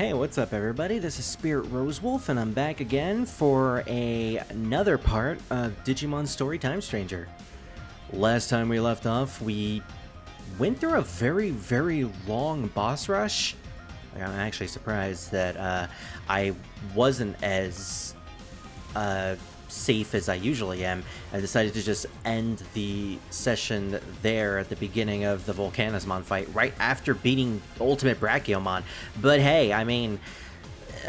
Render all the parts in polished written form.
Hey, what's up everybody? This is Spirit Rosewolf and I'm back again for another part of Digimon Story Time Stranger. Last time we left off, we went through a very long boss rush. I'm actually surprised that I wasn't as safe as I usually am. I decided to just end the session there at the beginning of the Volcanismon fight, right after beating Ultimate Brachiomon. But hey, I mean,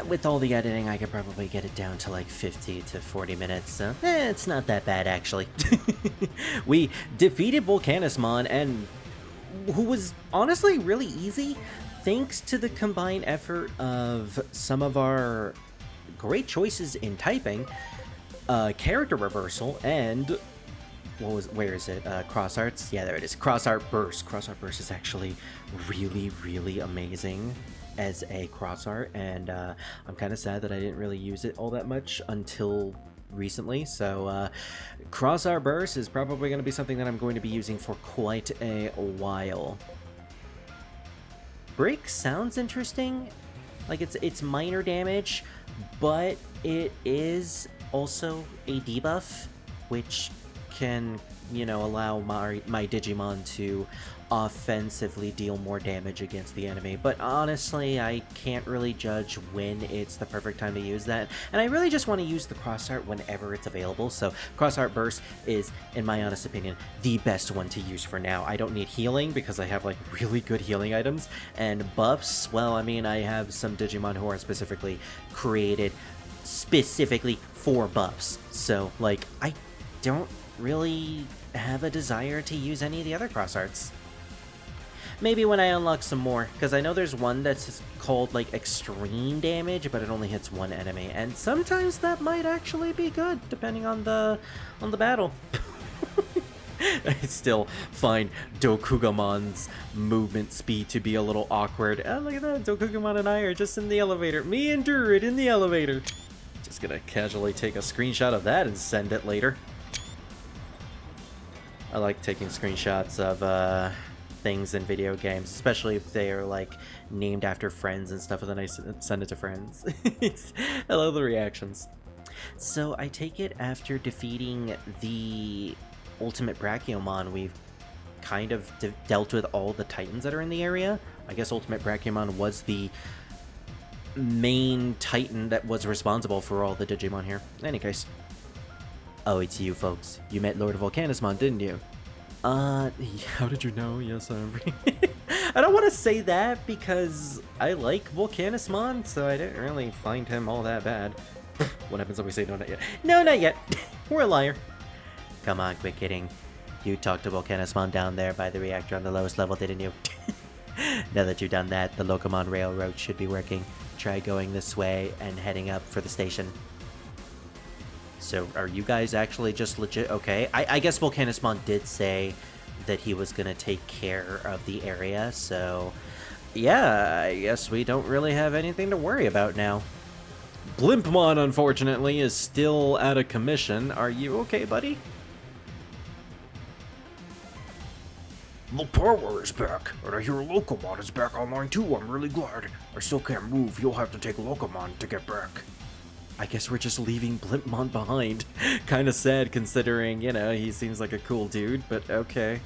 with all the editing, I could probably get it down to like 50 to 40 minutes, so it's not that bad actually. We defeated Volcanismon, and who was honestly really easy, thanks to the combined effort of some of our great choices in typing, character reversal, and where is it? Cross arts? Yeah, there it is. Cross art burst. Cross art burst is actually really amazing as a cross art, and I'm kind of sad that I didn't really use it all that much until recently. So cross art burst is probably going to be something that I'm going to be using for quite a while. Break sounds interesting. Like it's minor damage, but it is also a debuff, which can, you know, allow my Digimon to offensively deal more damage against the enemy. But honestly, I can't really judge when it's the perfect time to use that, and I really just want to use the cross art whenever it's available. So cross art burst is, in my honest opinion, the best one to use for now. I don't need healing because I have like really good healing items, and buffs, well, I mean, I have some Digimon who are specifically created specifically for buffs, so like I don't really have a desire to use any of the other cross arts. Maybe when I unlock some more, because I know there's one that's called like extreme damage, but it only hits one enemy, and sometimes that might actually be good depending on the battle. I still find Dokugamon's movement speed to be a little awkward. Oh, look at that, Dokugamon and I are just in the elevator. Me and Druid in the elevator. Just gonna casually take a screenshot of that and send it later. I like taking screenshots of things in video games, especially if they are like named after friends and stuff, and then I send it to friends. I love the reactions. So I take it after defeating the Ultimate Brachiomon, we've kind of dealt with all the Titans that are in the area. I guess Ultimate Brachiomon was the main Titan that was responsible for all the Digimon here. In any case. Oh, it's you folks. You met Lord Volcanismon, didn't you? How did you know? Yes, I don't want to say that because I like Volcanismon, so I didn't really find him all that bad. What happens when we say no, not yet? No, not yet. We're a liar. Come on, quit kidding. You talked to Volcanismon down there by the reactor on the lowest level, didn't you? Now that you've done that, the Locomon Railroad should be working. Try going this way and heading up for the station. So, are you guys actually just legit? Okay, I guess Volcanismon did say that he was gonna take care of the area, so yeah, I guess we don't really have anything to worry about now. Blimpmon, unfortunately, is still out of commission. Are you okay, buddy? The power is back, and I hear Locomon is back online too. I'm really glad. I still can't move. You'll have to take Locomon to get back. I guess we're just leaving Blimpmon behind. Kinda sad considering, you know, he seems like a cool dude, but okay.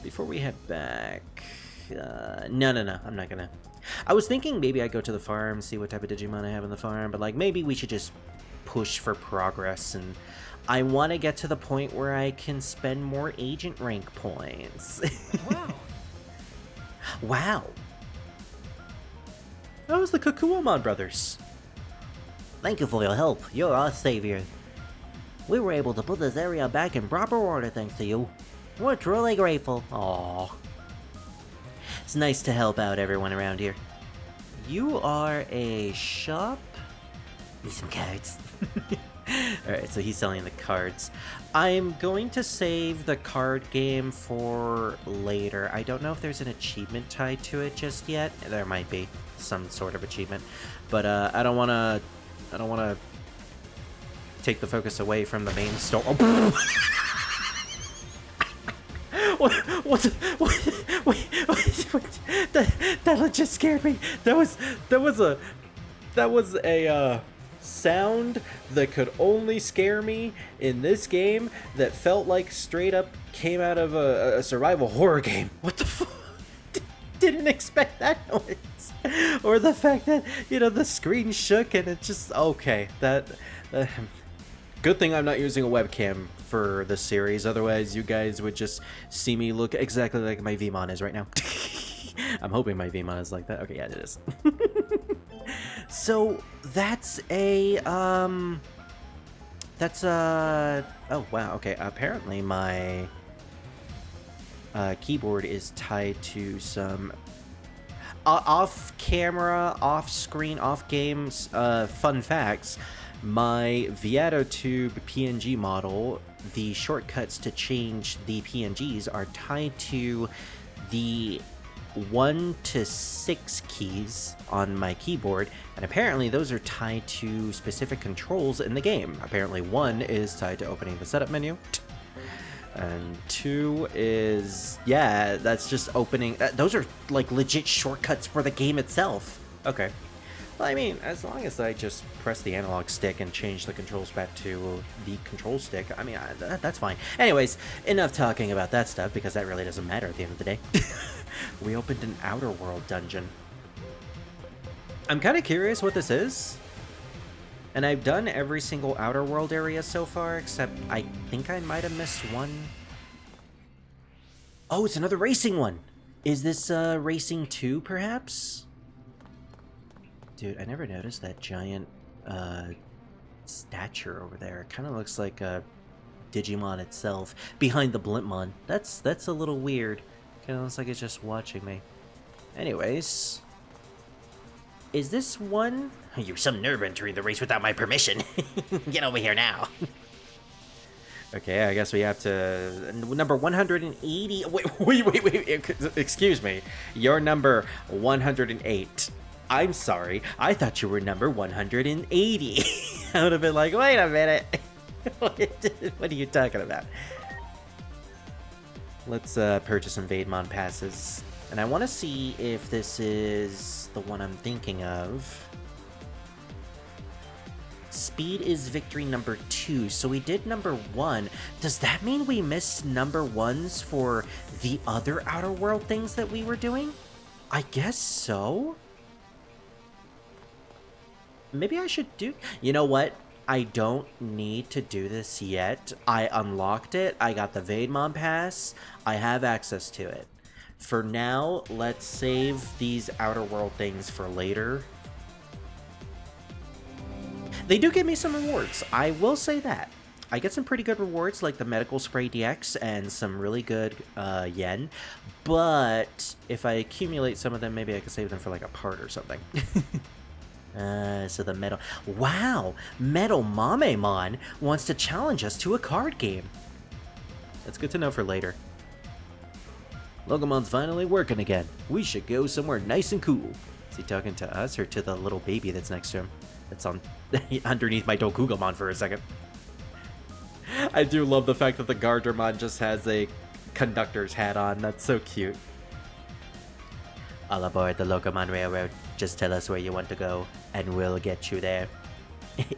Before we head back... No, I'm not gonna. I was thinking maybe I'd go to the farm, see what type of Digimon I have in the farm, but like maybe we should just push for progress, and I want to get to the point where I can spend more agent rank points. Wow. Wow. That was the Kakuamon brothers. Thank you for your help. You're our savior. We were able to put this area back in proper order thanks to you. We're truly grateful. Aww. It's nice to help out everyone around here. You are a shop? Need some cards. Alright, so he's selling the cards. I'm going to save the card game for later. I don't know if there's an achievement tied to it just yet. There might be some sort of achievement. But I don't want to take the focus away from the main story. Oh. What? Wait, that That legit scared me. That was a sound that could only scare me in this game that felt like straight up came out of a survival horror game. What the fuck? Didn't expect that noise. Or the fact that, the screen shook and it just, okay, that good thing I'm not using a webcam for this series, otherwise you guys would just see me look exactly like my Vmon is right now. I'm hoping my Vmon is like that. Okay, yeah, it is. So that's oh wow, okay, apparently my keyboard is tied to some off-camera, off-screen, off-game fun facts. My Pngtuber PNG model, the shortcuts to change the PNGs are tied to the 1 to 6 keys on my keyboard, and apparently those are tied to specific controls in the game. Apparently 1 is tied to opening the setup menu, and 2 is, yeah, that's just opening. Those are like legit shortcuts for the game itself. Okay. Well, I mean, as long as I just press the analog stick and change the controls back to the control stick, I mean, that's fine. Anyways, enough talking about that stuff, because that really doesn't matter at the end of the day. We opened an Outer World dungeon. I'm kind of curious what this is. And I've done every single Outer World area so far, except I think I might have missed one. Oh, it's another racing one! Is this Racing 2, perhaps? Dude, I never noticed that giant stature over there. It kind of looks like Digimon itself behind the Blimpmon. That's a little weird. Kind of looks like it's just watching me. Anyways, is this one? You're some nerve entering the race without my permission. Get over here now. Okay, I guess we have to number 180. Wait. Excuse me. You're number 108. I'm sorry, I thought you were number 180. I would have been like, wait a minute. What are you talking about? Let's purchase some Vademon passes. And I want to see if this is the one I'm thinking of. Speed is victory number 2, so we did number 1. Does that mean we missed number 1s for the other Outer World things that we were doing? I guess so. Maybe I should do... You know what? I don't need to do this yet. I unlocked it. I got the Vademon pass. I have access to it. For now, let's save these Outer World things for later. They do give me some rewards. I will say that. I get some pretty good rewards, like the Medical Spray DX and some really good yen. But if I accumulate some of them, maybe I can save them for like a part or something. So the Metal... Wow! Metal Mamemon wants to challenge us to a card game. That's good to know for later. Logomon's finally working again. We should go somewhere nice and cool. Is he talking to us or to the little baby that's next to him? That's on underneath my Dokugomon for a second. I do love the fact that the Gardramon just has a conductor's hat on. That's so cute. All aboard the Logomon Railroad. Just tell us where you want to go, and we'll get you there.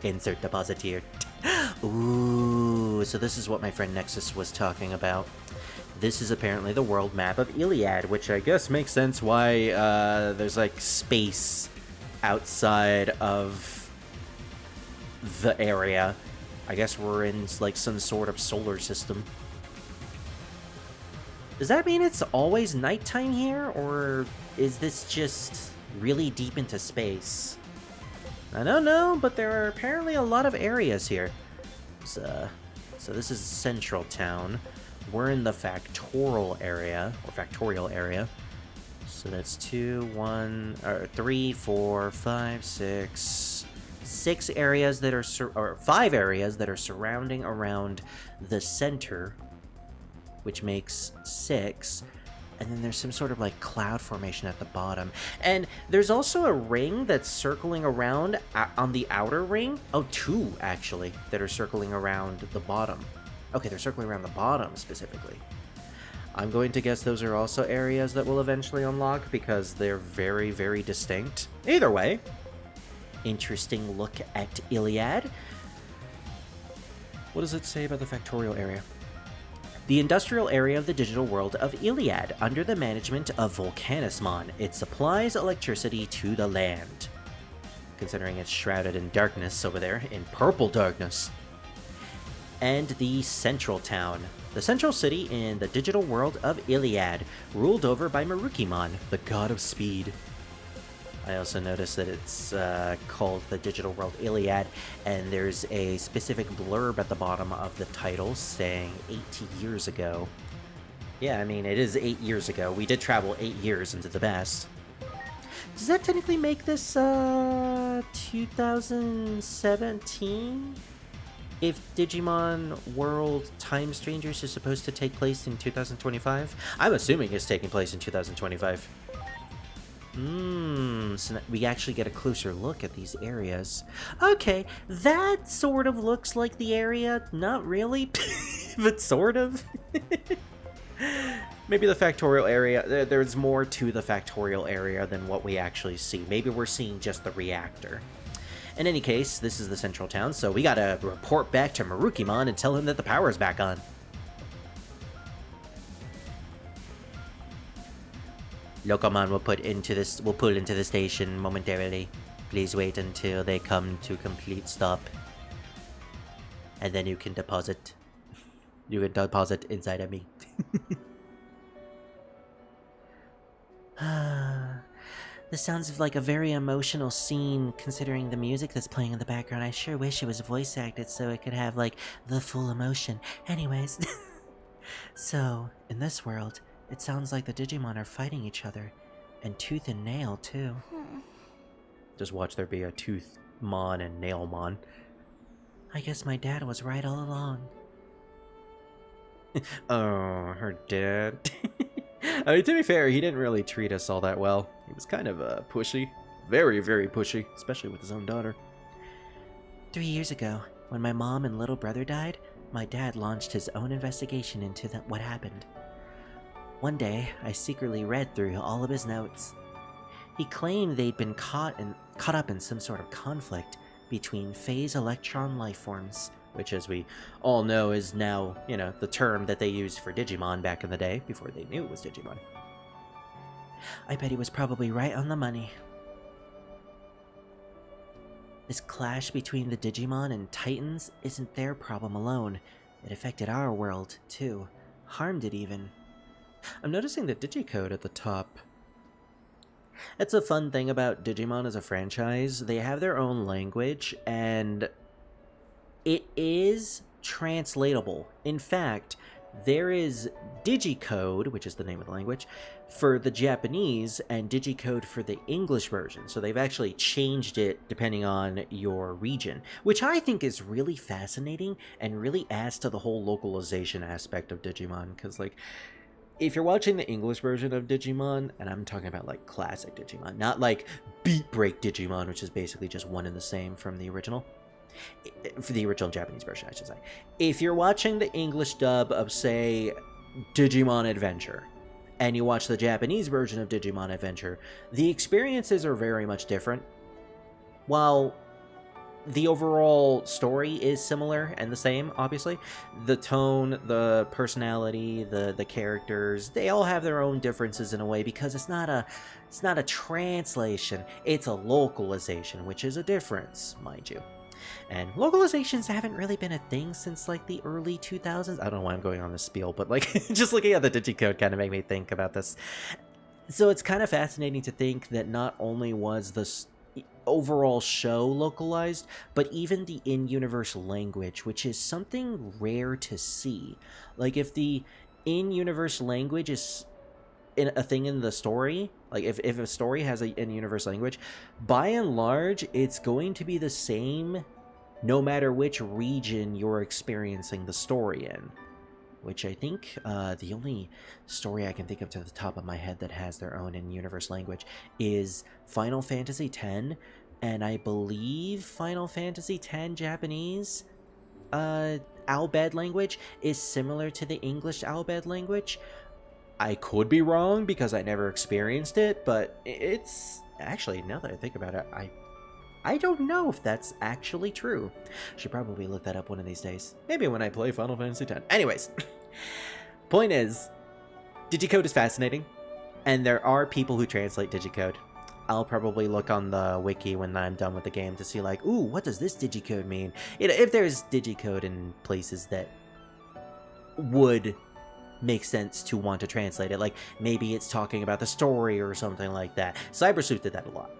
Insert deposit here. Ooh, so this is what my friend Nexus was talking about. This is apparently the world map of Iliad, which I guess makes sense why there's like space outside of the area. I guess we're in like some sort of solar system. Does that mean it's always nighttime here, or is this just really deep into space? I don't know, but there are apparently a lot of areas here. So this is Central Town. We're in the factorial area, So that's 3, 4, 5, 6... 6 areas that are 5 areas that are surrounding around the center, which makes 6. And then there's some sort of like cloud formation at the bottom. And there's also a ring that's circling around on the outer ring. Oh, 2 actually that are circling around the bottom. Okay, they're circling around the bottom specifically. I'm going to guess those are also areas that will eventually unlock because they're very, very distinct. Either way, interesting look at Iliad. What does it say about the factorial area? The industrial area of the digital world of Iliad, under the management of Volcanismon. It supplies electricity to the land. Considering it's shrouded in darkness over there, in purple darkness. And the central town. The central city in the digital world of Iliad, ruled over by Marukimon, the god of speed. I also noticed that it's called the digital world Iliad, and there's a specific blurb at the bottom of the title saying 80 years ago. Yeah, I mean, it is 8 years ago. We did travel 8 years into the past. Does that technically make this 2017? If Digimon World Time Strangers is supposed to take place in 2025? I'm assuming it's taking place in 2025. So we actually get a closer look at these areas. Okay, that sort of looks like the area. Not really, but sort of. Maybe the factorial area, there's more to the factorial area than what we actually see. Maybe we're seeing just the reactor. In any case, this is the central town, so we gotta report back to Marukimon and tell him that the power's back on. Locomon will pull into the station momentarily. Please wait until they come to complete stop. And then you can deposit. You can deposit inside of me. This sounds like a very emotional scene, considering the music that's playing in the background. I sure wish it was voice acted so it could have, like, the full emotion. Anyways. So, in this world, it sounds like the Digimon are fighting each other. And tooth and nail, too. Just watch there be a Toothmon and Nailmon. I guess my dad was right all along. Oh, her dad. I mean, to be fair, he didn't really treat us all that well. He was kind of pushy. Very, very pushy, especially with his own daughter. 3 years ago, when my mom and little brother died, my dad launched his own investigation into what happened. One day, I secretly read through all of his notes. He claimed they'd been caught up in some sort of conflict between phase electron lifeforms, which, as we all know, is now, the term that they used for Digimon back in the day, before they knew it was Digimon. I bet he was probably right on the money. This clash between the Digimon and Titans isn't their problem alone. It affected our world, too. Harmed it, even. I'm noticing the Digicode at the top. That's a fun thing about Digimon as a franchise. They have their own language, and it is translatable. In fact, there is Digicode, which is the name of the language, for the Japanese, and Digicode for the English version. So they've actually changed it depending on your region, which I think is really fascinating and really adds to the whole localization aspect of Digimon. Because, like, if you're watching the English version of Digimon, and I'm talking about, like, classic Digimon, not like Beat Break Digimon, which is basically just one and the same from the original. For the original Japanese version, I should say. If you're watching the English dub of, say, Digimon Adventure, and you watch the Japanese version of Digimon Adventure, the experiences are very much different. While the overall story is similar and the same, obviously, the tone, the personality, the characters, they all have their own differences in a way, because it's not a translation, it's a localization, which is a difference, mind you. And localizations haven't really been a thing since, like, the early 2000s. I don't know why I'm going on this spiel, but, like, just looking at the Digicode kind of made me think about this. So it's kind of fascinating to think that not only was the overall show localized, but even the in-universe language, which is something rare to see. Like, if the in-universe language is a thing in the story, like if a story has an in-universe language, by and large, it's going to be the same no matter which region you're experiencing the story in. Which I think the only story I can think of to the top of my head that has their own in-universe language is Final Fantasy X, and I believe Final Fantasy X Japanese Albed language is similar to the English Albed language, I could be wrong because I never experienced it, but it's actually, now that I think about it, I don't know if that's actually true. Should probably look that up one of these days. Maybe when I play Final Fantasy X. Anyways, point is, Digicode is fascinating, and there are people who translate Digicode. I'll probably look on the wiki when I'm done with the game to see like, ooh, what does this Digicode mean? If there's Digicode in places that would make sense to want to translate it, like maybe it's talking about the story or something like that. Cybersuit did that a lot.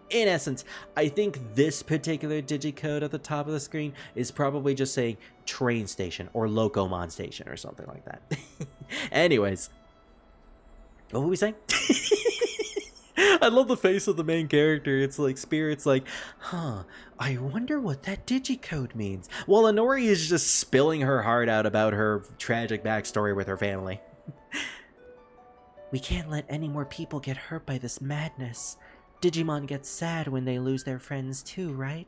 In essence, I think this particular Digicode at the top of the screen is probably just saying train station or Locomon station or something like that. Anyways, what were we saying? I love the face of the main character. It's like Spirit's like, huh, I wonder what that Digicode means. While Inori is just spilling her heart out about her tragic backstory with her family. We can't let any more people get hurt by this madness. Digimon get sad when they lose their friends too, right?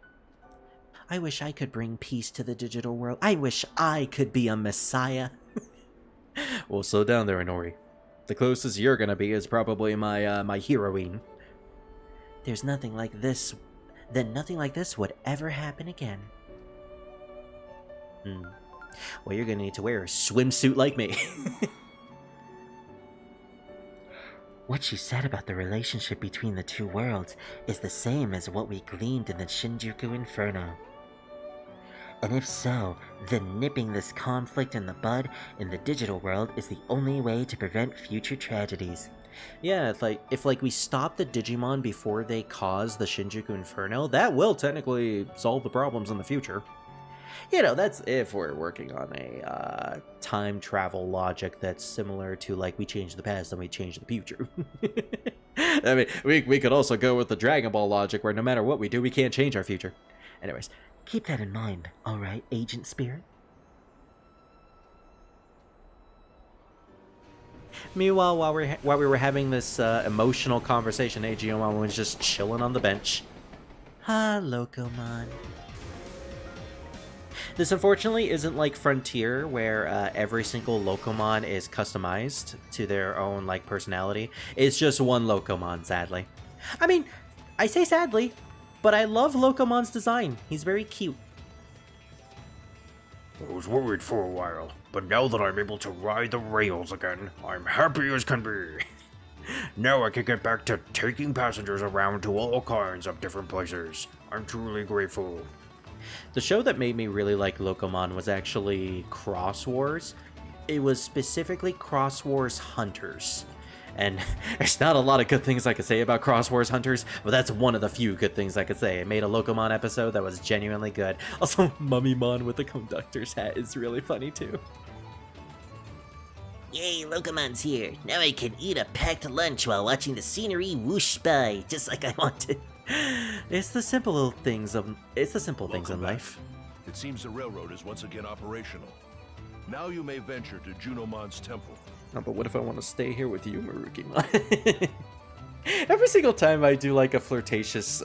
I wish I could bring peace to the digital world. I wish I could be a messiah. Well, slow down there, Inori. The closest you're gonna be is probably my heroine. There's nothing like this. Then nothing like this would ever happen again. Well, you're gonna need to wear a swimsuit like me. What she said about the relationship between the two worlds is the same as what we gleaned in the Shinjuku Inferno. And if so, then nipping this conflict in the bud in the digital world is the only way to prevent future tragedies. Yeah, if we stop the Digimon before they cause the Shinjuku Inferno, that will technically solve the problems in the future. You know, that's if we're working on a time travel logic that's similar to like we change the past and we change the future. I mean, we could also go with the Dragon Ball logic where no matter what we do, we can't change our future. Anyways, keep that in mind, alright, Agent Spirit? Meanwhile, while we were having this emotional conversation, Agumon was just chilling on the bench. Ha, Locomon. This unfortunately isn't like Frontier, where every single Locomon is customized to their own like personality. It's just one Locomon, sadly. I mean, I say sadly, but I love Locomon's design. He's very cute. I was worried for a while, but now that I'm able to ride the rails again, I'm happy as can be. Now I can get back to taking passengers around to all kinds of different places. I'm truly grateful. The show that made me really like Locomon was actually Cross Wars. It was specifically Cross Wars Hunters. And there's not a lot of good things I could say about Cross Wars Hunters, but that's one of the few good things I could say. It made a Locomon episode that was genuinely good. Also, Mummymon with the conductor's hat is really funny too. Yay, Locomon's here. Now I can eat a packed lunch while watching the scenery whoosh by, just like I wanted. It's the simple things in life. It seems the railroad is once again operational. Now you may venture to Junomon's temple. Oh, but what if I want to stay here with you, Marukimon? Every single time I do like a flirtatious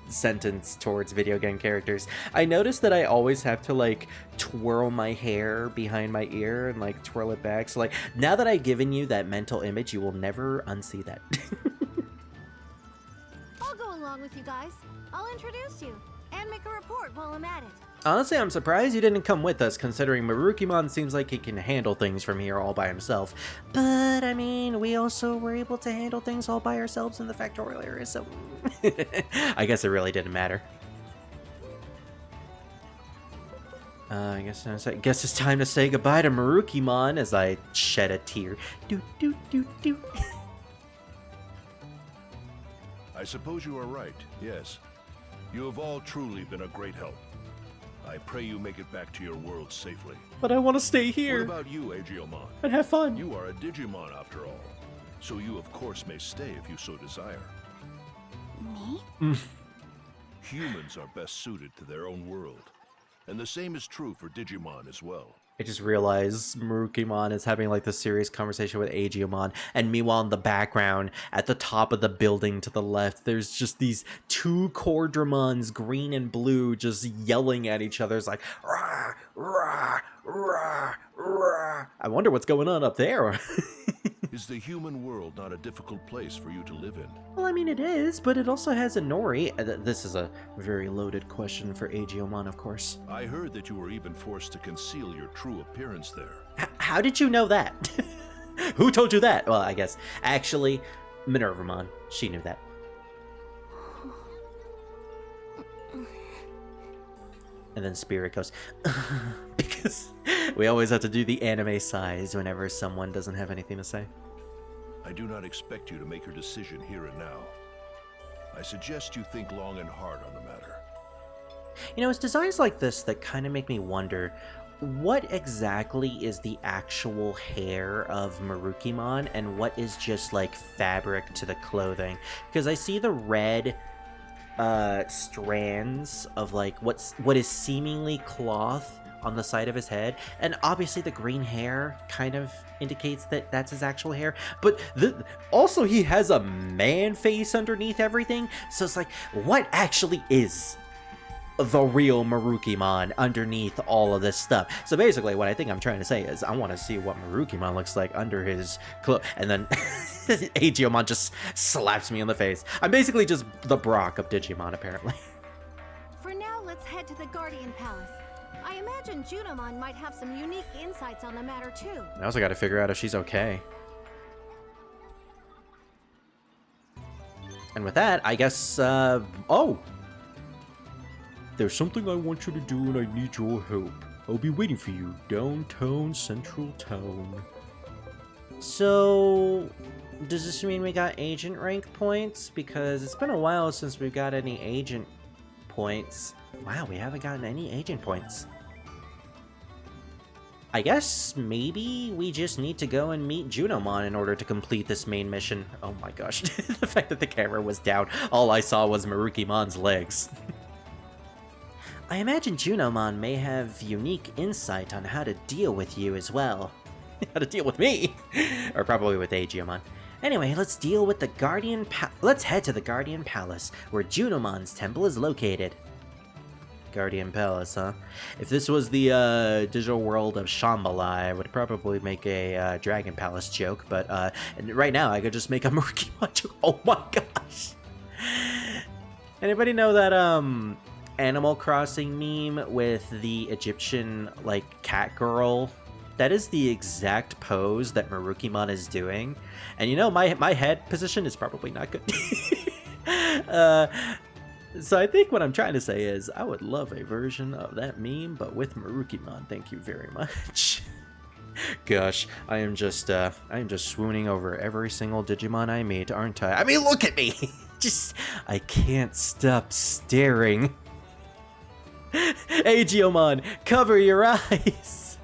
sentence towards video game characters, I notice that I always have to like twirl my hair behind my ear and like twirl it back. So like now that I've given you that mental image, you will never unsee that. I'll go along with you guys. I'll introduce you and make a report while I'm at it. Honestly, I'm surprised you didn't come with us, considering Marukimon seems like he can handle things from here all by himself. But, I mean, we also were able to handle things all by ourselves in the factorial area, so... I guess it really didn't matter. I guess it's time to say goodbye to Marukimon as I shed a tear. Do, do, do, do. I suppose you are right, yes. You have all truly been a great help. I pray you make it back to your world safely. But I want to stay here. What about you, Agumon? And have fun. You are a Digimon after all, so you of course may stay if you so desire. Me? Humans are best suited to their own world, and the same is true for Digimon as well. I just realized Marukimon is having like this serious conversation with Aegeomon, and meanwhile in the background, at the top of the building to the left, there's just these two Cordramons, green and blue, just yelling at each other. It's like, rah, rah, rah, rah. I wonder what's going on up there. Is the human world not a difficult place for you to live in? Well, I mean, it is, but it also has a Nori. This is a very loaded question for Aegeomon, of course. I heard that you were even forced to conceal your true appearance there. How did you know that? Who told you that? Well, I guess. Actually, Minervamon. She knew that. And then Spirit goes, because we always have to do the anime sighs whenever someone doesn't have anything to say. I do not expect you to make your decision here and now. I suggest you think long and hard on the matter. You know, it's designs like this that kind of make me wonder, what exactly is the actual hair of Marukimon and what is just like fabric to the clothing? Because I see the red strands of like what is seemingly cloth on the side of his head, and obviously the green hair kind of indicates that that's his actual hair, but also he has a man face underneath everything, so it's like, what actually is the real Marukimon underneath all of this stuff? So basically what I think I'm trying to say is I want to see what Marukimon looks like under his clothes, and then Aegeomon just slaps me in the face. I'm basically just the Brock of Digimon, apparently. For now, let's head to the Guardian Palace. I imagine Junimon might have some unique insights on the matter too. I also got to figure out if she's okay. And with that, I guess, oh! There's something I want you to do and I need your help. I'll be waiting for you downtown Central Town. So, does this mean we got agent rank points? Because it's been a while since we've got any agent points. Wow, we haven't gotten any agent points. I guess maybe we just need to go and meet Junimon in order to complete this main mission. Oh my gosh, the fact that the camera was down, all I saw was Marukimon's legs. I imagine Junimon may have unique insight on how to deal with you as well. How to deal with me? Or probably with Aegeomon. Anyway, let's deal with the let's head to the Guardian Palace, where Junimon's temple is located. Guardian Palace, huh? If this was the digital world of Shambhala, I would probably make a Dragon Palace joke, but right now I could just make a Marukimon joke. Oh my gosh! Anybody know that Animal Crossing meme with the Egyptian like cat girl? That is the exact pose that Marukimon is doing, and you know my head position is probably not good. So I think what I'm trying to say is I would love a version of that meme, but with Marukimon. Thank you very much. Gosh, I am just swooning over every single Digimon I meet, aren't I? I mean, look at me! I can't stop staring. Aegeomon, cover your eyes!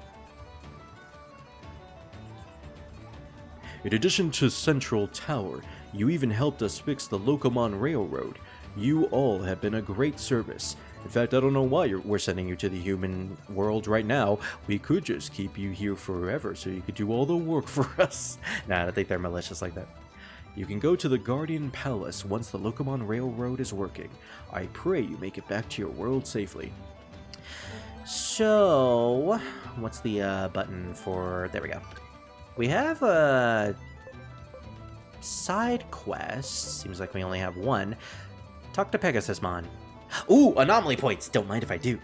In addition to Central Tower, you even helped us fix the Locomon Railroad. You all have been a great service. In fact, I don't know why we're sending you to the human world right now. We could just keep you here forever so you could do all the work for us. Nah, I don't think they're malicious like that. You can go to the Guardian Palace once the Locomon Railroad is working. I pray you make it back to your world safely. So, what's the button for... There we go. We have a side quest. Seems like we only have one. Talk to Pegasusmon. Ooh, anomaly points! Don't mind if I do.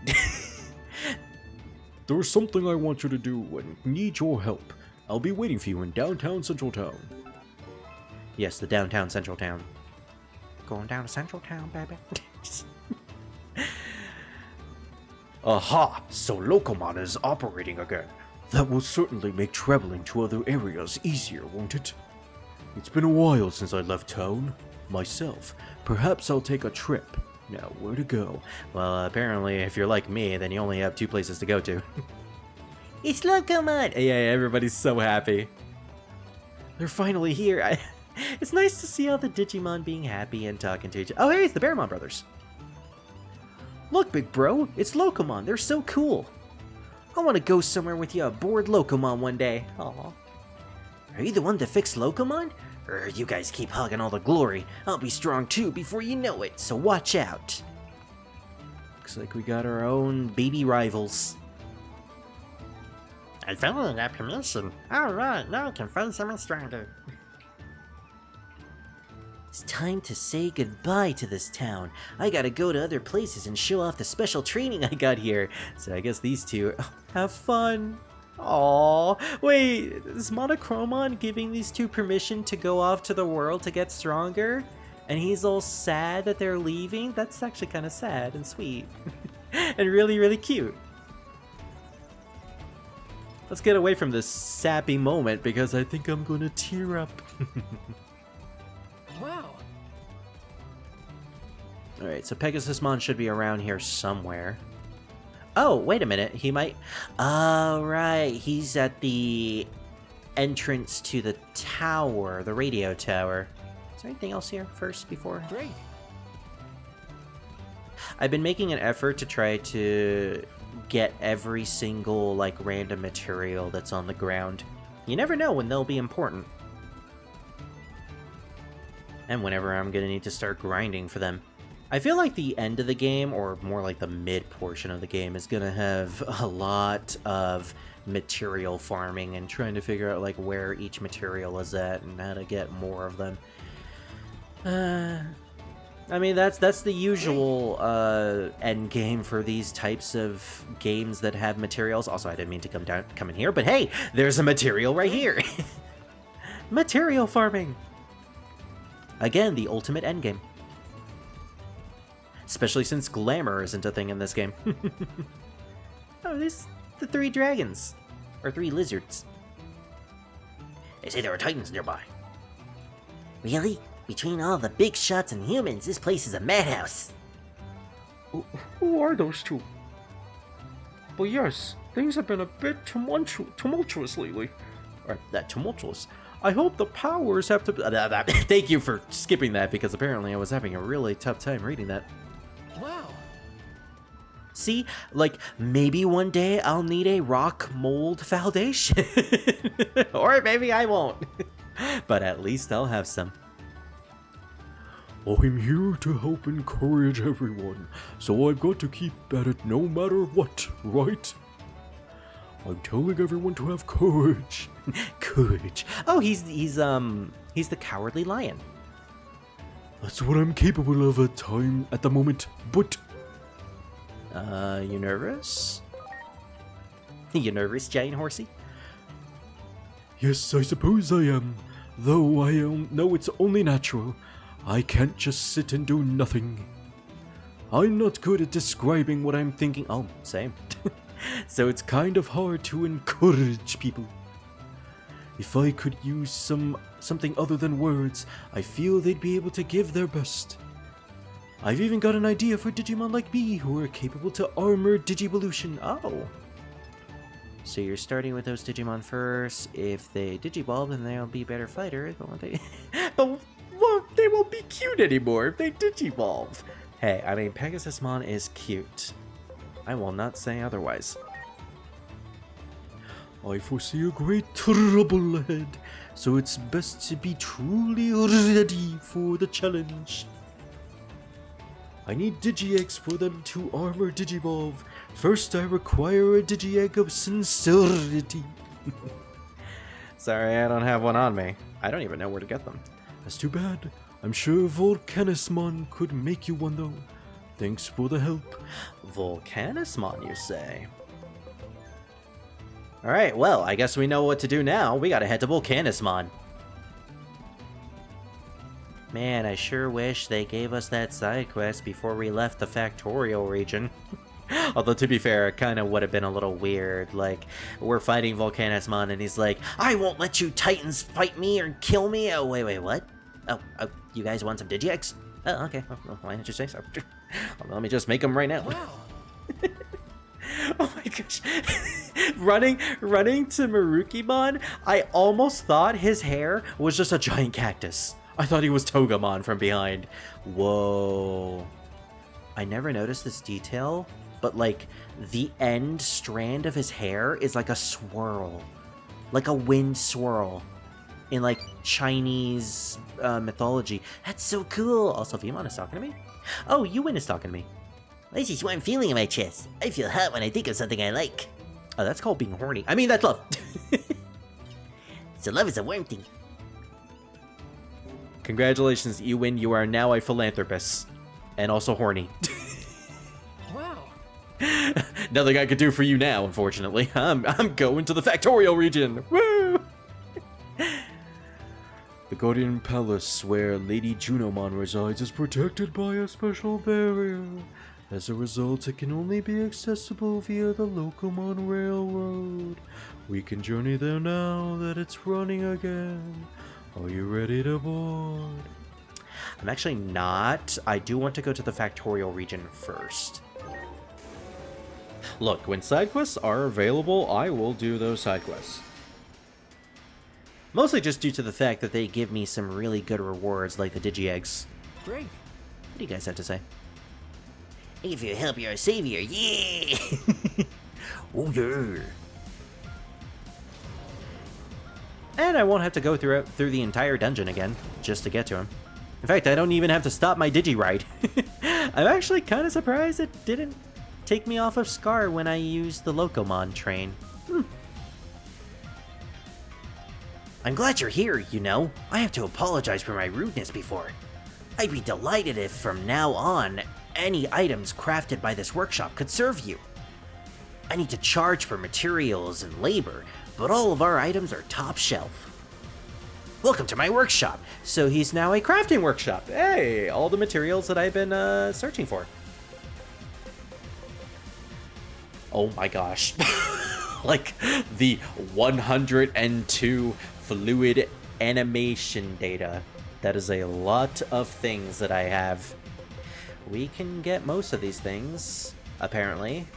There's something I want you to do and need your help. I'll be waiting for you in downtown Central Town. Yes, the downtown Central Town. Going down to Central Town, baby. Aha! So Locomon is operating again. That will certainly make traveling to other areas easier, won't it? It's been a while since I left town. Myself. Perhaps I'll take a trip. Now, where to go? Well, apparently, if you're like me, then you only have 2 places to go to. It's Locomon! Yeah, everybody's so happy. They're finally here. It's nice to see all the Digimon being happy and talking to each other. Oh, hey, it's the Bearmon brothers. Look, big bro, it's Locomon. They're so cool. I want to go somewhere with you aboard Locomon one day. Aw. Are you the one that fixed Locomon? Or you guys keep hogging all the glory? I'll be strong too before you know it, so watch out. Looks like we got our own baby rivals. I finally got permission. Alright, now I can find someone stronger. It's time to say goodbye to this town. I gotta go to other places and show off the special training I got here. So I guess these two have fun. Aww. Wait, is Monochromon giving these two permission to go off to the world to get stronger? And he's all sad that they're leaving? That's actually kind of sad and sweet. And really, really cute. Let's get away from this sappy moment because I think I'm gonna tear up. Wow. Alright, so Pegasusmon should be around here somewhere. Oh, wait a minute. He might... Oh, right. He's at the entrance to the tower, the radio tower. Is there anything else here first before? Great. I've been making an effort to try to get every single, like, random material that's on the ground. You never know when they'll be important. And whenever I'm gonna need to start grinding for them. I feel like the end of the game, or more like the mid portion of the game, is gonna have a lot of material farming and trying to figure out like where each material is at and how to get more of them. I mean, that's the usual end game for these types of games that have materials. Also, I didn't mean to come in here, but hey, there's a material right here. Material farming. Again, the ultimate end game. Especially since glamour isn't a thing in this game. Oh, there's the 3 dragons. Or 3 lizards. They say there are titans nearby. Really? Between all the big shots and humans, this place is a madhouse. Who are those two? But yes, things have been a bit tumultuous lately. Or that tumultuous. I hope the powers have to... Thank you for skipping that, because apparently I was having a really tough time reading that. Wow. See, like, maybe one day I'll need a rock mold foundation. Or maybe I won't. But at least I'll have some. I'm here to help encourage everyone, so I've got to keep at it no matter what, right? I'm telling everyone to have courage. Courage. Oh, he's the cowardly lion. That's what I'm capable of at the moment, but... You nervous? You nervous, giant horsey? Yes, I suppose I am. Though I know it's only natural. I can't just sit and do nothing. I'm not good at describing what I'm thinking. Oh, same. So it's kind of hard to encourage people. If I could use something other than words, I feel they'd be able to give their best. I've even got an idea for Digimon like me who are capable to armor Digivolution. Oh. So you're starting with those Digimon first. If they Digivolve, then they'll be better fighters. But they... well, they won't be cute anymore if they Digivolve. Hey, I mean, Pegasusmon is cute. I will not say otherwise. I foresee a great trouble ahead, so it's best to be truly ready for the challenge. I need Digi-Eggs for them to armor Digivolve. First, I require a Digi-Egg of sincerity. Sorry, I don't have one on me. I don't even know where to get them. That's too bad. I'm sure Volcanismon could make you one though. Thanks for the help. Volcanismon, you say? Alright, well, I guess we know what to do now. We gotta head to Volcanismon. Man, I sure wish they gave us that side quest before we left the Factorial region. Although, to be fair, it kind of would have been a little weird. Like, we're fighting Volcanismon, and he's like, I won't let you Titans fight me or kill me. Oh, wait, what? Oh, you guys want some Digi-Eggs? Oh, okay. Oh, why didn't you say so? Let me just make them right now. Wow. Oh my gosh. running to Marukimon, I almost thought his hair was just a giant cactus. I thought he was Togemon from behind. Whoa. I never noticed this detail but like the end strand of his hair is like a swirl, like a wind swirl in like Chinese mythology. That's so cool. Also, Vimon is talking to me. Oh, Yuwin is talking to me. That's just one feeling in my chest. I feel hot when I think of something I like. Oh, that's called being horny. I mean, that's love. So love is a warm thing. Congratulations, Ewan. You are now a philanthropist. And also horny. Wow. Nothing I could do for you now, unfortunately. I'm going to the Factorial region. Woo! The Guardian Palace, where Lady Junomon resides, is protected by a special barrier. As a result, it can only be accessible via the Locomon Railroad. We can journey there now that it's running again. Are you ready to board? I'm actually not. I do want to go to the Factorial region first. Look, when side quests are available, I will do those side quests. Mostly just due to the fact that they give me some really good rewards like the Digi-Eggs. Great. What do you guys have to say? Thank you for your help, you're a savior, yeah! Oh yeah! And I won't have to go through the entire dungeon again, just to get to him. In fact, I don't even have to stop my Digi-Ride. I'm actually kind of surprised it didn't take me off of Scar when I used the Locomon train. I'm glad you're here, you know. I have to apologize for my rudeness before. I'd be delighted if, from now on, any items crafted by this workshop could serve you. I need to charge for materials and labor, but all of our items are top shelf. Welcome to my workshop. So he's now a crafting workshop. Hey, all the materials that I've been searching for. Oh my gosh. Like the 102 fluid animation data. That is a lot of things that I have. We can get most of these things, apparently.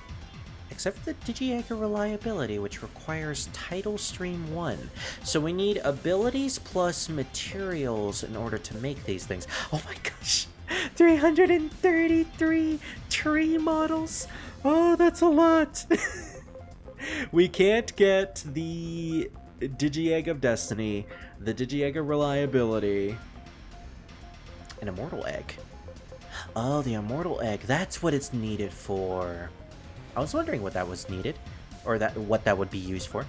Except for the Digi-Egg reliability, which requires Title Stream 1. So we need abilities plus materials in order to make these things. Oh my gosh! 333 tree models! Oh, that's a lot! We can't get the Digi-Egg of Destiny, the Digi-Egg of Reliability, an Immortal Egg. Oh, the Immortal Egg, that's what it's needed for. I was wondering what that was needed, or what that would be used for.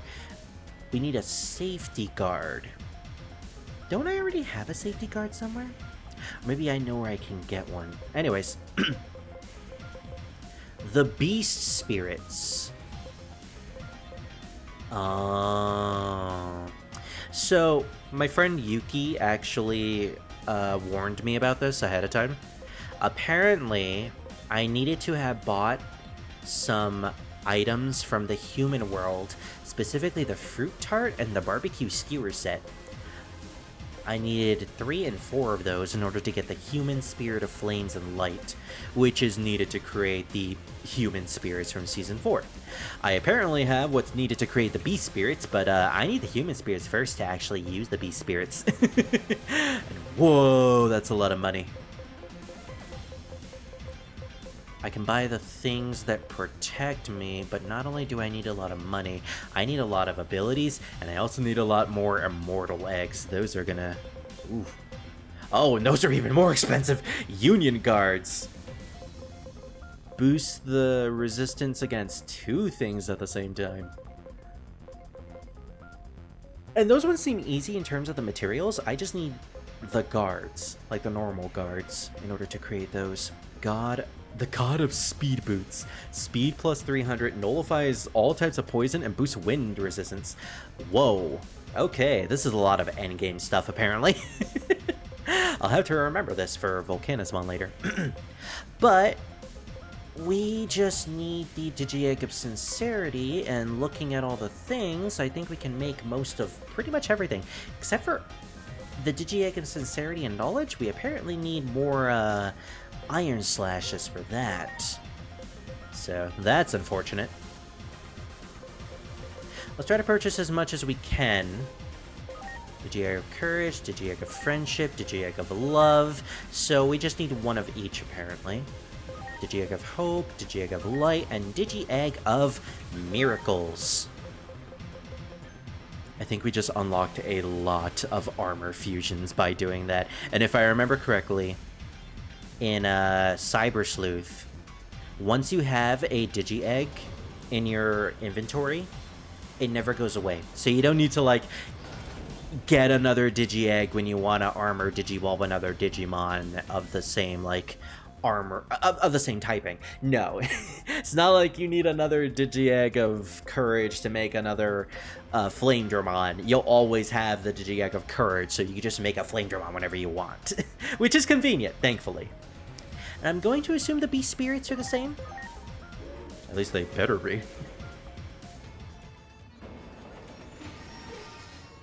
We need a safety guard. Don't I already have a safety guard somewhere? Maybe I know where I can get one. Anyways, the Beast Spirits. So my friend Yuki actually warned me about this ahead of time. Apparently, I needed to have bought some items from the human world, specifically the fruit tart and the barbecue skewer set. I needed 3 and 4 of those in order to get the human spirit of flames and light, which is needed to create the human spirits from season 4. I apparently have what's needed to create the beast spirits, but I need the human spirits first to actually use the beast spirits. And whoa, that's a lot of money. I can buy the things that protect me, but not only do I need a lot of money, I need a lot of abilities, and I also need a lot more immortal eggs. Those are gonna... Ooh. Oh, and those are even more expensive! Union guards! Boost the resistance against 2 things at the same time. And those ones seem easy in terms of the materials. I just need the guards, like the normal guards, in order to create those. The God of Speed Boots. Speed plus 300 nullifies all types of poison and boosts wind resistance. Whoa. Okay, this is a lot of endgame stuff, apparently. I'll have to remember this for Volcanismon later. But we just need the Digi-Egg of Sincerity, and looking at all the things, I think we can make most of pretty much everything. Except for the Digi-Egg of Sincerity and Knowledge, we apparently need more, Iron Slashes for that. So, that's unfortunate. Let's try to purchase as much as we can. Digi-Egg of Courage, Digi-Egg of Friendship, Digi-Egg of Love. So, we just need one of each, apparently. Digi-Egg of Hope, Digi-Egg of Light, and Digi-Egg of Miracles. I think we just unlocked a lot of armor fusions by doing that. And if I remember correctly, in Cyber Sleuth, once you have a Digi-Egg in your inventory, it never goes away. So you don't need to, like, get another Digi-Egg when you want to armor Digivolve another Digimon of the same, like, armor, of the same typing. No. It's not like you need another Digi-Egg of Courage to make another Flame Dramon. You'll always have the Digi-Egg of Courage, so you can just make a Flame Dramon whenever you want. Which is convenient, thankfully. And I'm going to assume the Beast Spirits are the same. At least they better be.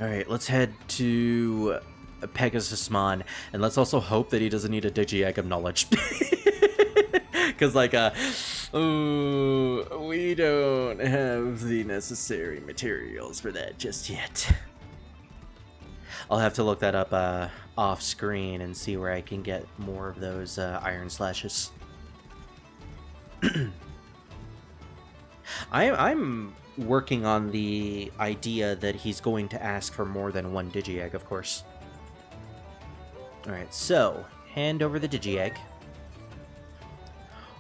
Alright, let's head to Pegasusmon, and let's also hope that he doesn't need a Digi-Egg of Knowledge. Because, like, we don't have the necessary materials for that just yet. I'll have to look that up off screen and see where I can get more of those Iron Slashes. I'm working on the idea that he's going to ask for more than one Digi-Egg, of course. Alright, so, hand over the Digi-Egg.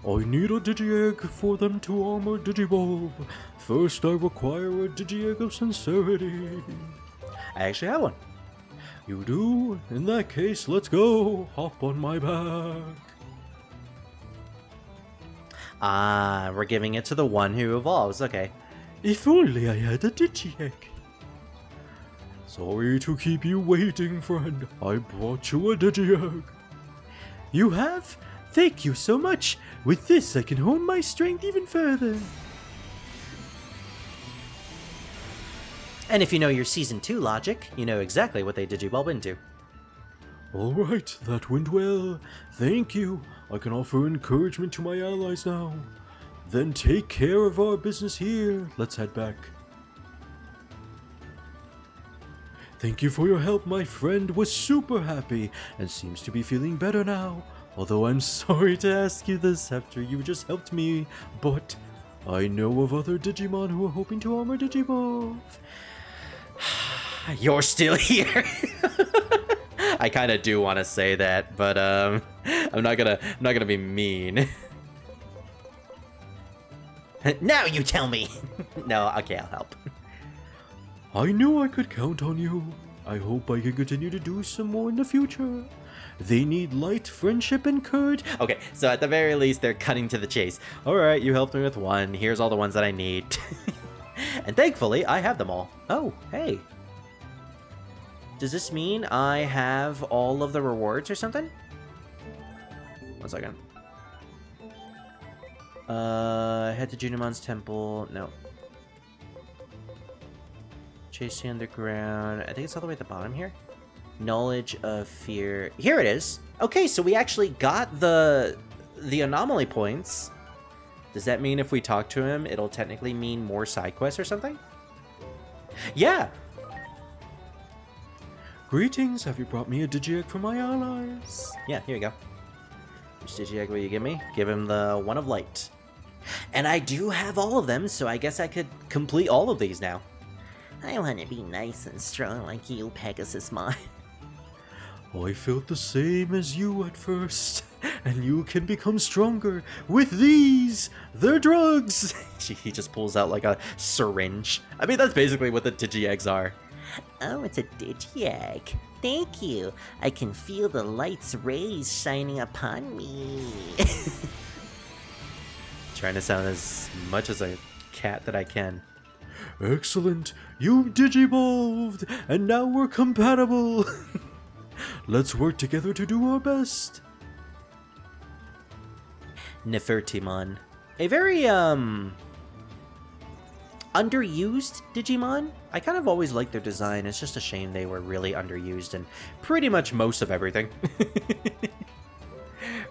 I need a Digi-Egg for them to armor Digivolve. First, I require a Digi-Egg of Sincerity. I actually have one. You do? In that case, let's go. Hop on my back. Ah, we're giving it to the one who evolves, okay. If only I had a Digi-Egg. Sorry to keep you waiting, friend. I brought you a Digi-Egg. You have? Thank you so much. With this, I can hone my strength even further. And if you know your Season 2 logic, you know exactly what they Digivolve into. Alright, that went well. Thank you. I can offer encouragement to my allies now. Then take care of our business here. Let's head back. Thank you for your help. My friend was super happy and seems to be feeling better now. Although I'm sorry to ask you this after you just helped me, but I know of other Digimon who are hoping to armor Digivolve. You're still here. I kind of do want to say that, but I'm not gonna be mean. Now you tell me. No, okay, I'll help. I knew I could count on you. I hope I can continue to do some more in the future. They need light, friendship, and courage. Okay, so at the very least, they're cutting to the chase. Alright, you helped me with one. Here's all the ones that I need. And thankfully, I have them all. Oh, hey. Does this mean I have all of the rewards or something? 1 second. Head to Junomon's temple. No. Chase the underground. I think it's all the way at the bottom here. Knowledge of fear. Here it is. Okay, so we actually got the anomaly points. Does that mean if we talk to him, it'll technically mean more side quests or something? Yeah. Greetings, have you brought me a Digi-Egg for my allies? Yeah, here you go. Which Digi-Egg will you give me? Give him the one of light. And I do have all of them, so I guess I could complete all of these now. I want to be nice and strong like you, Pegasusmon. I felt the same as you at first, and you can become stronger with these. They're drugs. He just pulls out like a syringe. I mean, that's basically what the Digi-Eggs are. Oh, it's a Digi-Egg. Thank you. I can feel the light's rays shining upon me. Trying to sound as much as a cat that I can. Excellent. You've Digivolved, and now we're compatible. Let's work together to do our best. Nefertimon. A very, underused Digimon. I kind of always liked their design. It's just a shame they were really underused in pretty much most of everything.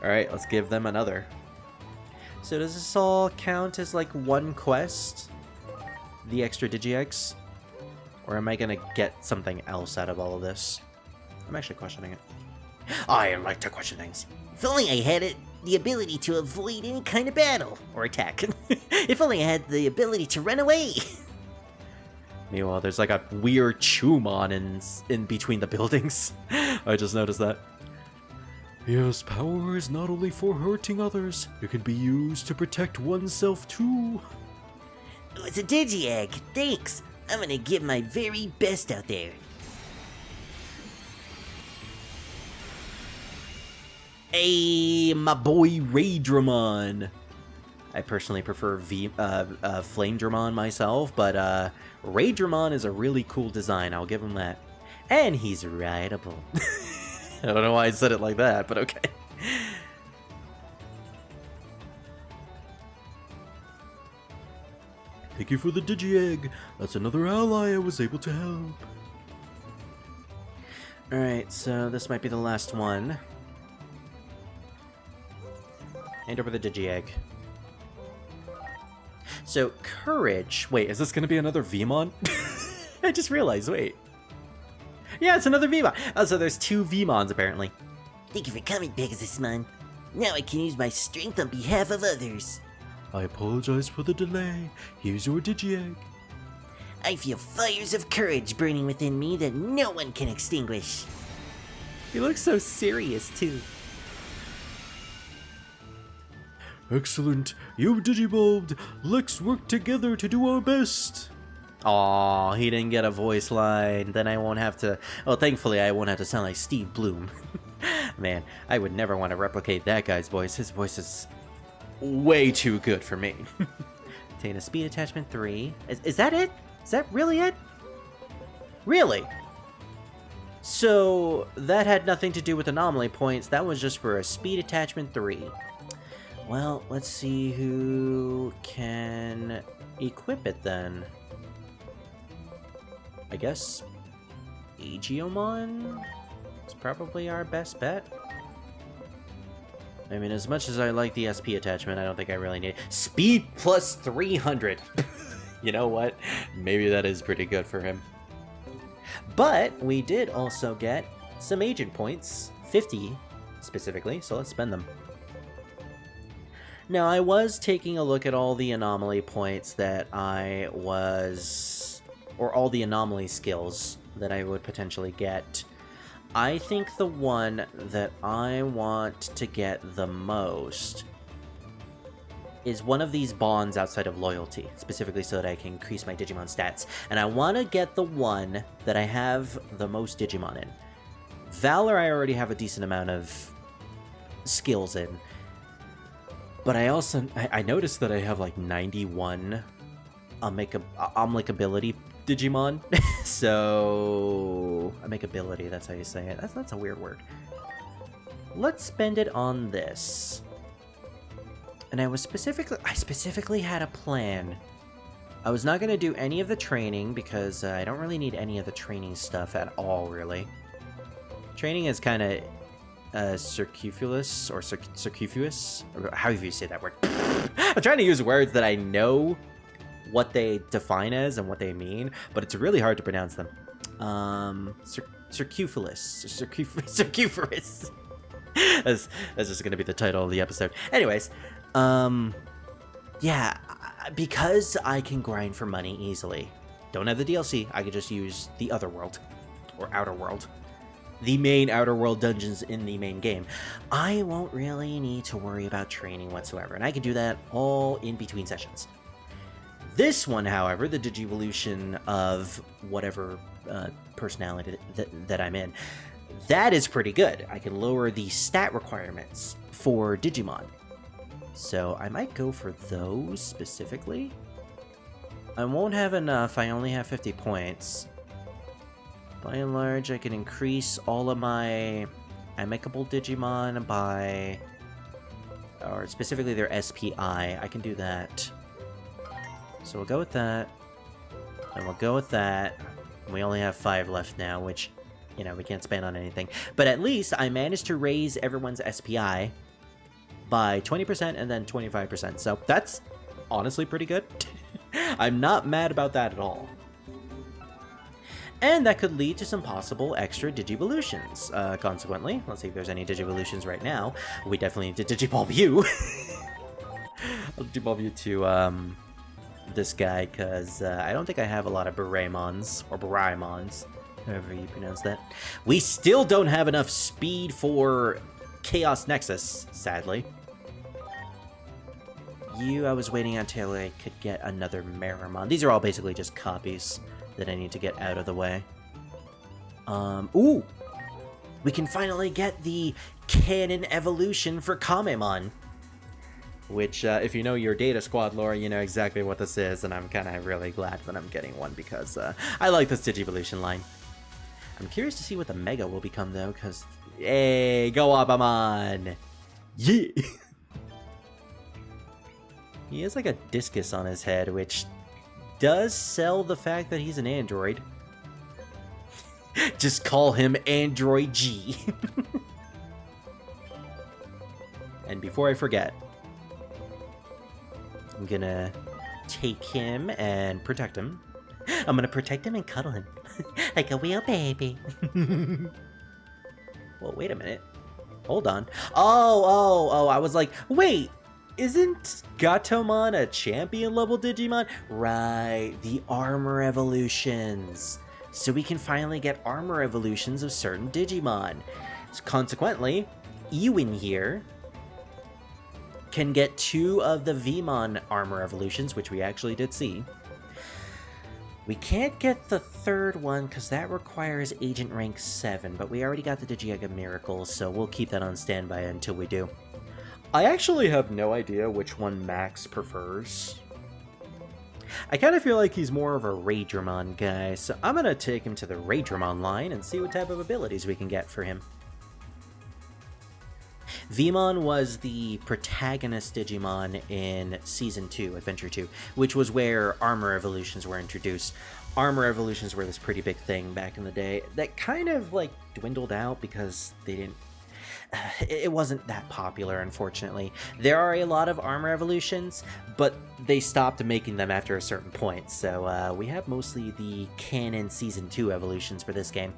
Alright, let's give them another. So does this all count as like one quest? The extra Digi-Eggs? Or am I gonna get something else out of all of this? I'm actually questioning it. I like to question things. If only I had it the ability to avoid any kind of battle or attack. If only I had the ability to run away. Meanwhile, there's like a weird Chumon in between the buildings. I just noticed that. Yes, power is not only for hurting others, it can be used to protect oneself too. Oh, it's a Digi-Egg. Thanks. I'm gonna give my very best out there. Hey, my boy Raydramon. I personally prefer Flame Dramon myself, but Raydramon is a really cool design, I'll give him that. And he's rideable. I don't know why I said it like that, but okay. Thank you for the Digi-Egg. That's another ally I was able to help. Alright, so this might be the last one. Hand over the Digi-Egg. So, Courage... Wait, is this gonna be another Vmon? I just realized, wait. Yeah, it's another Vmon! Oh, so there's 2 Vmons, apparently. Thank you for coming, Pegasusmon. Now I can use my strength on behalf of others. I apologize for the delay. Here's your Digi-Egg. I feel fires of courage burning within me that no one can extinguish. He looks so serious, too. Excellent. You've Digivolved. Let's work together to do our best. Aw, he didn't get a voice line. Then I won't have to... Well, thankfully, I won't have to sound like Steve Bloom. Man, I would never want to replicate that guy's voice. His voice is way too good for me. Obtain a speed attachment 3. Is that it? Is that really it? Really? So, that had nothing to do with anomaly points. That was just for a speed attachment 3. Well, let's see who can equip it then. I guess Aegiomon is probably our best bet. I mean, as much as I like the SP attachment, I don't think I really need it. Speed plus 300! You know what? Maybe that is pretty good for him. But we did also get some agent points, 50 specifically, so let's spend them. Now, I was taking a look at all the anomaly points that I was... or all the anomaly skills that I would potentially get. I think the one that I want to get the most is one of these bonds outside of loyalty, specifically so that I can increase my Digimon stats. And I want to get the one that I have the most Digimon in. Valor I already have a decent amount of skills in. But I also, I noticed that I have like 91 ability Digimon. So, ability, that's how you say it. That's a weird word. Let's spend it on this. And I specifically had a plan. I was not going to do any of the training because I don't really need any of the training stuff at all, really. Training is kind of circuitous, or circuitous, or however you say that word. I'm trying to use words that I know what they define as and what they mean, but it's really hard to pronounce them. Circuitous. That's just gonna be the title of the episode. Anyways, yeah, because I can grind for money easily. Don't have the DLC, I could just use the other world, or outer world. The main outer world dungeons in the main game. I won't really need to worry about training whatsoever, and I can do that all in between sessions. This one, however, the Digivolution of whatever personality that I'm in, that is pretty good. I can lower the stat requirements for Digimon. So I might go for those specifically. I won't have enough, I only have 50 points. By and large, I can increase all of my amicable Digimon by... or specifically their SPI. I can do that. So we'll go with that. And we'll go with that. We only have 5 left now, which, you know, we can't spend on anything. But at least I managed to raise everyone's SPI by 20% and then 25%. So that's honestly pretty good. I'm not mad about that at all. And that could lead to some possible extra Digivolutions. Consequently, let's see if there's any Digivolutions right now. We definitely need to Digivolve you. I'll Digivolve you to this guy, because I don't think I have a lot of Baraimons, or Baraimons, however you pronounce that. We still don't have enough speed for Chaos Nexus, sadly. I was waiting until I could get another Meramon. These are all basically just copies that I need to get out of the way. Ooh! We can finally get the canon evolution for Kamemon. Which, if you know your Data Squad lore, you know exactly what this is, and I'm kind of really glad that I'm getting one, because I like this Digivolution line. I'm curious to see what the Mega will become, though, because... Hey, go Abamon! Yeah! He has like a discus on his head, which does sell the fact that he's an android. Just call him Android G. And before I forget, I'm gonna take him and protect him. I'm gonna protect him and cuddle him. Like a real baby. Well, wait a minute. Hold on. Oh, I was like, wait! Isn't Gatomon a champion level Digimon? Right, the armor evolutions. So we can finally get armor evolutions of certain Digimon. So consequently, Ewin here can get 2 of the Vmon armor evolutions, which we actually did see. We can't get the 3rd one because that requires Agent Rank 7, but we already got the Digiega Miracle, so we'll keep that on standby until we do. I actually have no idea which one Max prefers. I kind of feel like he's more of a Raidramon guy, so I'm going to take him to the Raidramon line and see what type of abilities we can get for him. Vmon was the protagonist Digimon in Season 2, Adventure 2, which was where armor evolutions were introduced. Armor evolutions were this pretty big thing back in the day that kind of like dwindled out because they didn't... It wasn't that popular, unfortunately. There are a lot of armor evolutions, but they stopped making them after a certain point, so we have mostly the canon Season 2 evolutions for this game.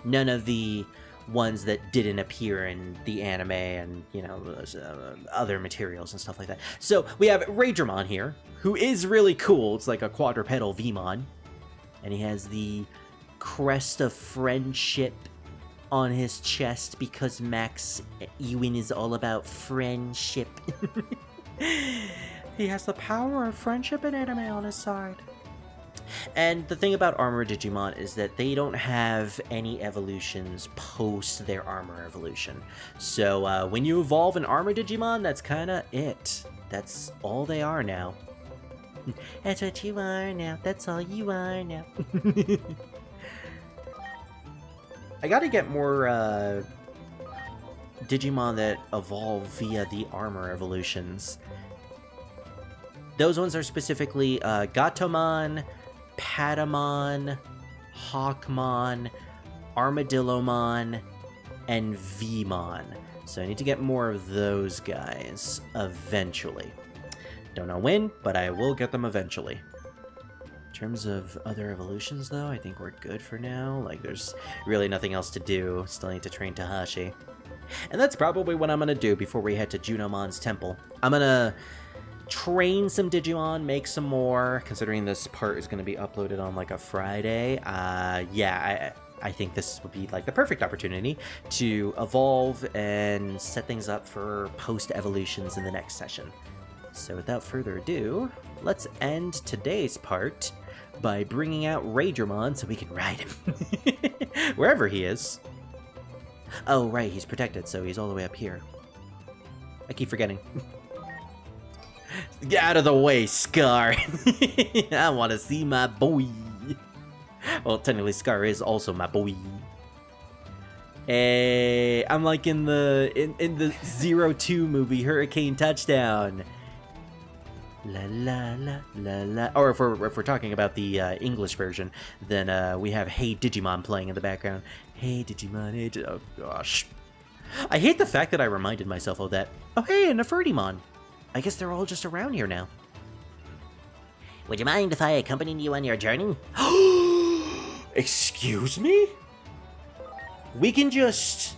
None of the ones that didn't appear in the anime and, you know, other materials and stuff like that. So we have Raidramon here, who is really cool. It's like a quadrupedal Vmon, and he has the crest of friendship on his chest because Max Ewin is all about friendship. He has the power of friendship and anime on his side. And the thing about Armor Digimon is that they don't have any evolutions post their Armor evolution. So when you evolve an Armor Digimon, that's kind of it. That's all they are now. That's what you are now. That's all you are now. I gotta get more Digimon that evolve via the armor evolutions. Those ones are specifically Gatomon, Patamon, Hawkmon, Armadillomon, and Vmon. So I need to get more of those guys eventually. Don't know when, but I will get them eventually. In terms of other evolutions, though, I think we're good for now. Like, there's really nothing else to do. Still need to train Tahashi. And that's probably what I'm going to do before we head to Junomon's temple. I'm going to train some Digimon, make some more, considering this part is going to be uploaded on, like, a Friday. Yeah, I think this would be, like, the perfect opportunity to evolve and set things up for post-evolutions in the next session. So without further ado, let's end today's part by bringing out Raidramon so we can ride him. Wherever he is. Oh, right, he's protected, so he's all the way up here. I keep forgetting. Get out of the way, Scar! I want to see my boy. Well, technically, Scar is also my boy. Hey, I'm like in the 02 movie, Hurricane Touchdown. La la la la la. Or if we're talking about the English version, then we have Hey Digimon playing in the background. Hey Digimon, hey oh gosh. I hate the fact that I reminded myself of that. Oh hey, and a Ferdimon. I guess they're all just around here now. Would you mind if I accompanied you on your journey? Excuse me? We can just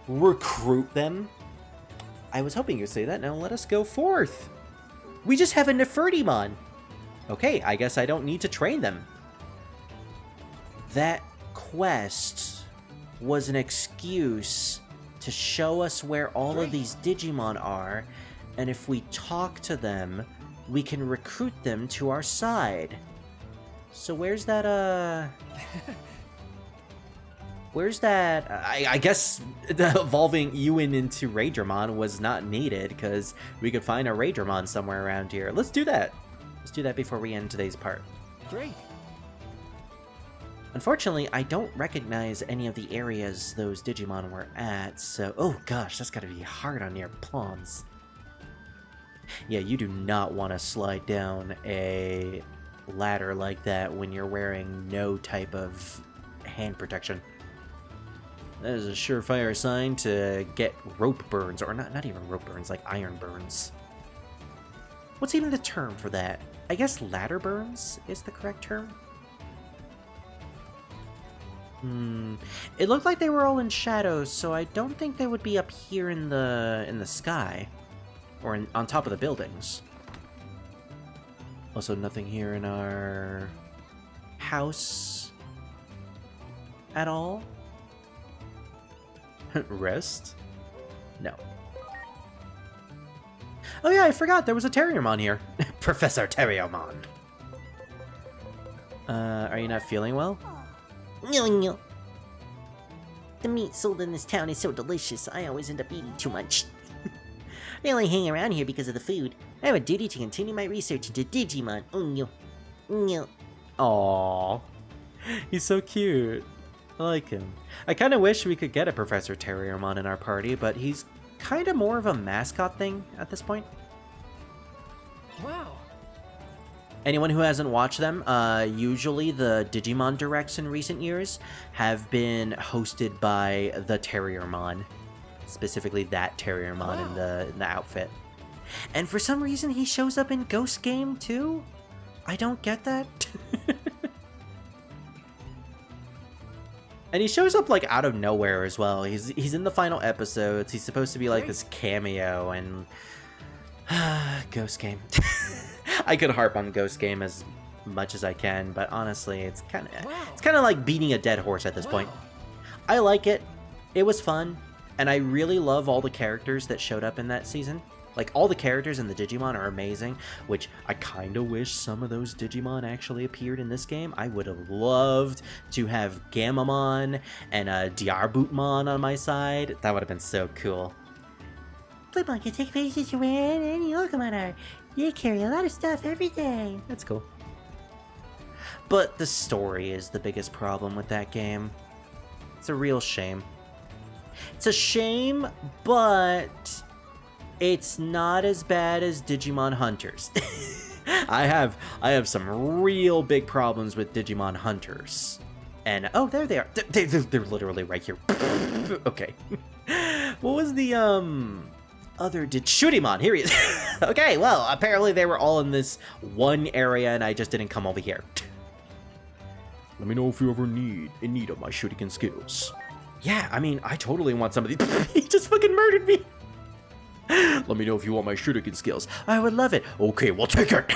recruit them? I was hoping you'd say that. Now let us go forth. We just have a Nefertimon. Okay, I guess I don't need to train them. That quest was an excuse to show us where all of these Digimon are, and if we talk to them, we can recruit them to our side. So where's that, Where's that? I guess the evolving Ewan into Raydramon was not needed, because we could find a Raydramon somewhere around here. Let's do that. Let's do that before we end today's part. Great. Unfortunately, I don't recognize any of the areas those Digimon were at, so... Oh gosh, that's gotta be hard on your palms. Yeah, you do not want to slide down a ladder like that when you're wearing no type of hand protection. That is a surefire sign to get rope burns, or not even rope burns, like iron burns. What's even the term for that? I guess ladder burns is the correct term? It looked like they were all in shadows, so I don't think they would be up here in the sky, or on top of the buildings. Also, nothing here in our house at all. Rest? No. Oh yeah, I forgot there was a Terriermon here. Professor Terriermon. Are you not feeling well? No. The meat sold in this town is so delicious, I always end up eating too much. I only hang around here because of the food. I have a duty to continue my research into Digimon. No. Aww. He's so cute. I like him. I kind of wish we could get a Professor Terriermon in our party, but he's kind of more of a mascot thing at this point. Wow. Anyone who hasn't watched them, usually the Digimon Directs in recent years have been hosted by the Terriermon. Specifically that Terriermon in the outfit. And for some reason he shows up in Ghost Game too? I don't get that. And he shows up like out of nowhere as well. He's in the final episodes. He's supposed to be like this cameo, and Ghost Game. I could harp on Ghost Game as much as I can, but honestly, it's kind of like beating a dead horse at this point. I like it. It was fun, and I really love all the characters that showed up in that season. Like, all the characters in the Digimon are amazing, which I kind of wish some of those Digimon actually appeared in this game. I would have loved to have Gamamon and Diarbutmon on my side. That would have been so cool. Flipmon can take pictures with any Pokemon art. You carry a lot of stuff every day. That's cool. But the story is the biggest problem with that game. It's a real shame. It's a shame, but it's not as bad as Digimon Hunters. I have some real big problems with Digimon Hunters. And oh, there they are. They're literally right here. Okay. What was the other Shutimon? Here he is. Okay, well, apparently they were all in this one area and I just didn't come over here. Let me know if you ever in need of my shuriken skills. Yeah, I mean, I totally want some of these. He just fucking murdered me. Let me know if you want my shuriken skills. I would love it. Okay, we'll take it.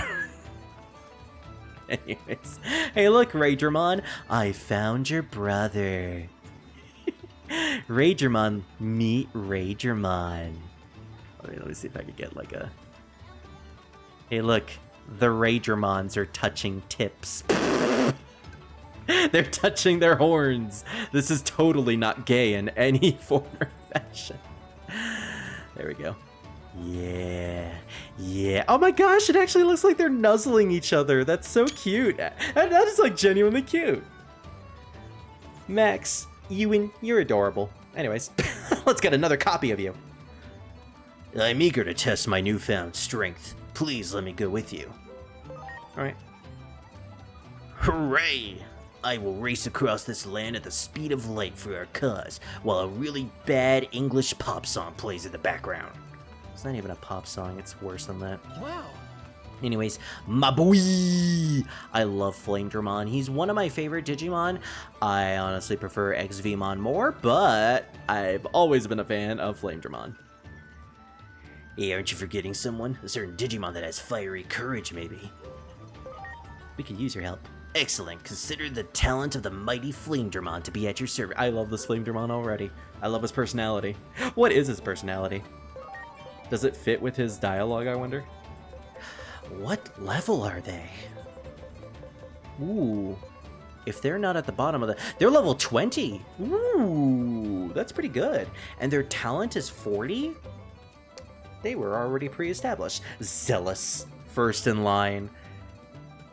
Anyways. Hey, look, Raydramon. I found your brother. Raydramon, meet Raydramon. Let me see if I can get like a... Hey, look. The Raydramons are touching tips. They're touching their horns. This is totally not gay in any form or fashion. There we go. Yeah. Oh my gosh, it actually looks like they're nuzzling each other. That's so cute. That is like genuinely cute. Max, Ewan, you're adorable. Anyways, let's get another copy of you. I'm eager to test my newfound strength. Please let me go with you. Alright. Hooray! I will race across this land at the speed of light for our cause, while a really bad English pop song plays in the background. It's not even a pop song, it's worse than that. Wow. Anyways, my boy! I love Pngtuber. He's one of my favorite Digimon. I honestly prefer XVmon more, but I've always been a fan of Pngtuber. Hey, aren't you forgetting someone? A certain Digimon that has fiery courage, maybe? We could use your help. Excellent. Consider the talent of the mighty Pngtuber to be at your service. I love this Pngtuber already. I love his personality. What is his personality? Does it fit with his dialogue, I wonder? What level are they? Ooh. If they're not at the bottom of the... They're level 20! Ooh, that's pretty good. And their talent is 40? They were already pre-established. Zealous, first in line.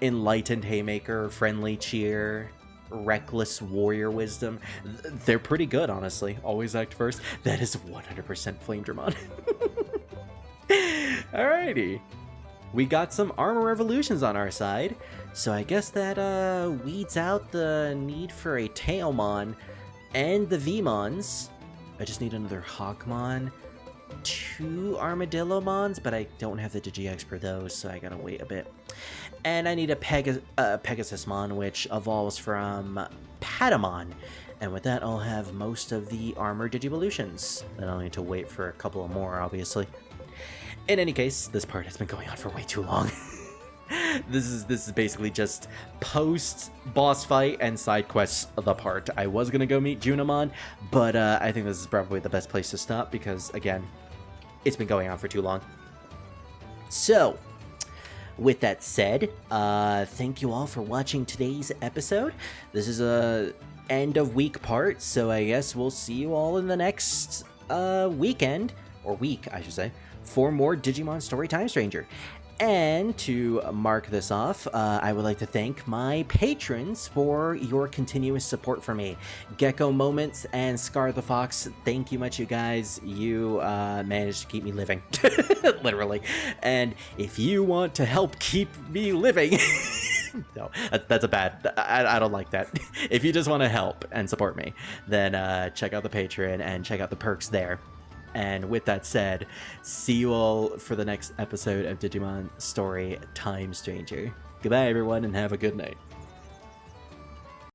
Enlightened Haymaker, Friendly Cheer, Reckless Warrior Wisdom. They're pretty good, honestly. Always act first. That is 100% Pngtuber. Alrighty. We got some armor evolutions on our side, so I guess that weeds out the need for a Tailmon and the Vmons. I just need another Hawkmon, 2 Armadillomons, but I don't have the Digiex for those, so I gotta wait a bit. And I need a Pegasusmon, which evolves from Patamon. And with that, I'll have most of the armor Digivolutions. Then I'll need to wait for a couple of more, obviously. In any case, this part has been going on for way too long. This is basically just post-boss fight and side quests the part. I was gonna go meet Junimon, but I think this is probably the best place to stop because, again, it's been going on for too long. So, with that said, thank you all for watching today's episode. This is a end of week part, so I guess we'll see you all in the next weekend, or week, I should say, for more Digimon Story Time Stranger. And to mark this off, I would like to thank my patrons for your continuous support for me. Gecko Moments and Scar the Fox, thank you much, you guys. You managed to keep me living, literally. And if you want to help keep me living, no, that's a bad, I don't like that. If you just want to help and support me, then check out the Patreon and check out the perks there. And with that said, see you all for the next episode of Digimon Story Time Stranger. Goodbye, everyone, and have a good night.